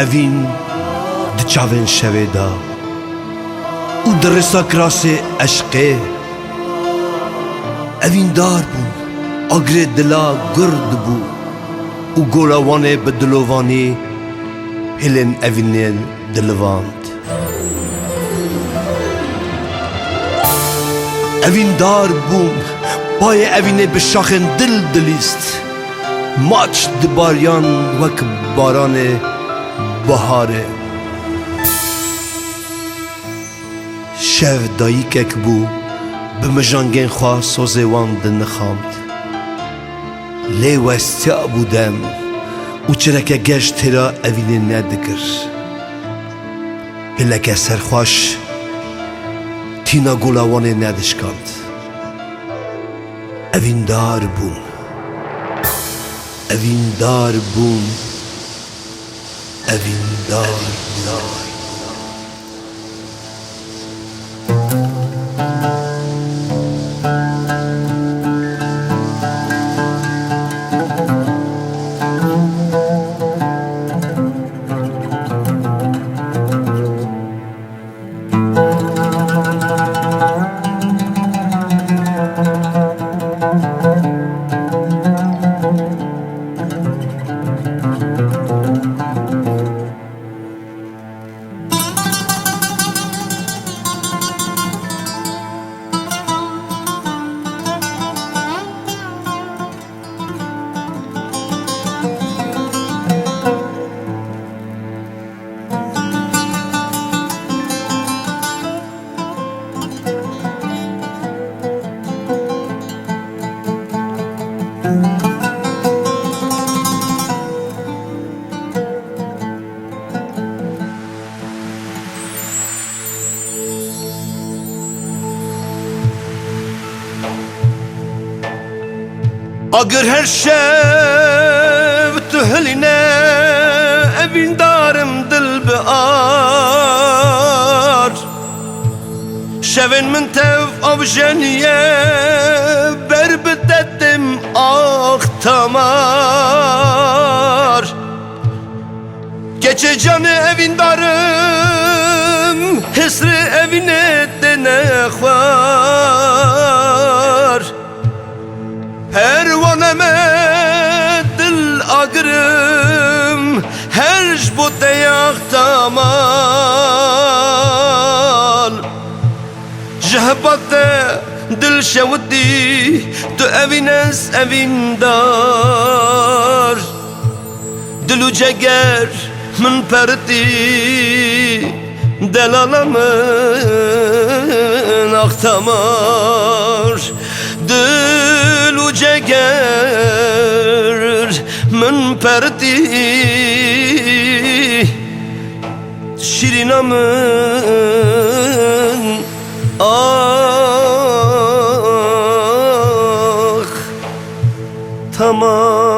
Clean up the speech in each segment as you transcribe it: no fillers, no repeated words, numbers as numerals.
evîn di çavên şevê da û di rêsa kirasê eşqê evîn dar bûn agrê dila gur dibû û gola wanê bi dilovanî hilên evînên dilivand. Evîn dar bûn bayê evînê bi şaxên dil dilîst maç di bariyan wek baranê biharê. Şev dayîkek bû bi mijangên xwe sozê wan dinixand. Lê westiya bû dem û çireke geş têra evînê nedikir. Hileke serxweş tîna gola wanê nedişkand. Evîn dar bûn, evîn dar bûn, evîn dar bûn. Agir her şev tu heline evîn darım dil bi ar. Şevên min tev avjeniye ber bidedim ah tamar. Geçe canı evîn darım hesri evine dene xwar. Pervaneme dil agırım her jbut yaktamal. Jehbate dil şevdi tu evines evindar. Dilu ceger min perti delalamın aktamar. Dilu ceger min perti şirinamın ah tamam.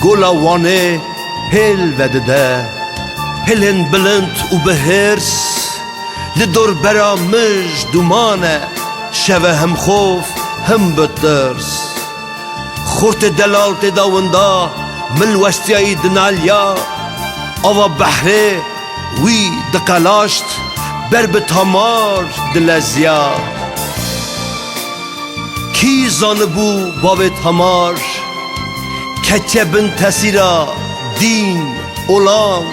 گولا وانه هل ودده هلن بلند و بهرس لدور برا مج دومانه شوه هم خوف هم بترس خورت دلالت داوندا مل وستیای دنالیا آوا بحره وی دکالاشت بر بتامار دلزیا کی زانبو باب تامار کچه بن تسیرا دین اولان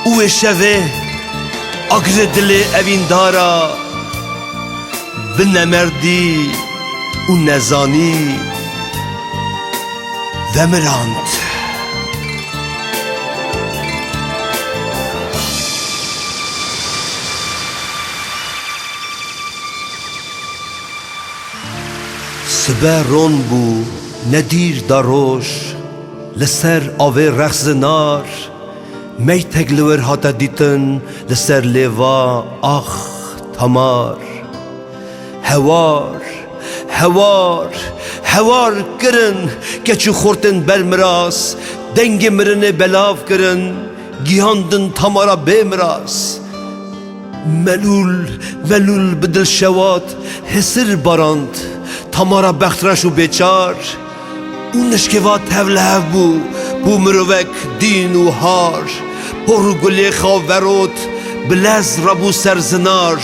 او شوه اگر دل اوین دارا بنمردی و نزانی و مراند سبه رون بو ندیر داروش لسر آوه رخز نار می تگلور هاتا دیتن لسر لیوا آخ تمار هوار هوار هوار کرن کچو خورتن برمراس دنگ مرن بلاف کرن گیاندن تمارا بمراس ملول ملول بدل شوات حسر باراند تمارا بخترش و بیچار اون نشکوات هوله بو مروک دین و هار پر گلی خاوروت بلز ربو سرزنار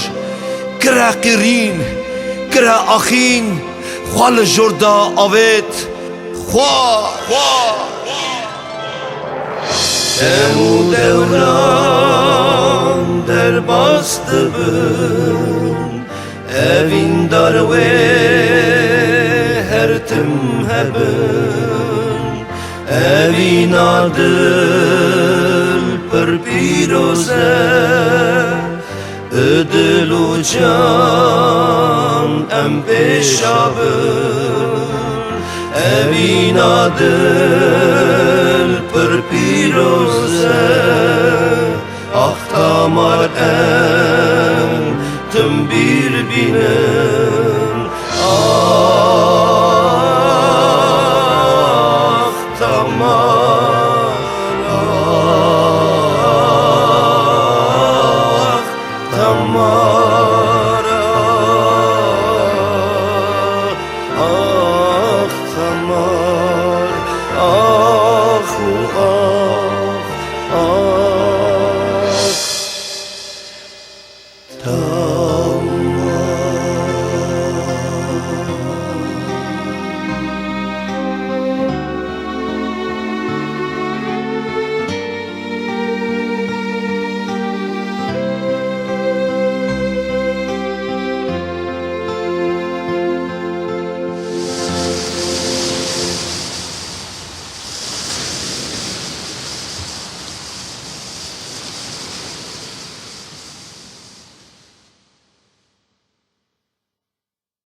کرا قیرین کرا آخین خوال جردا آوید خواه دمو دوران در باست بن اوین داروه هر تم هبن اوین عدل پر پیروزه ادل و جان ام پیشابن اوین عدل پر پیروزه آخ تامار ام تم بیر بینه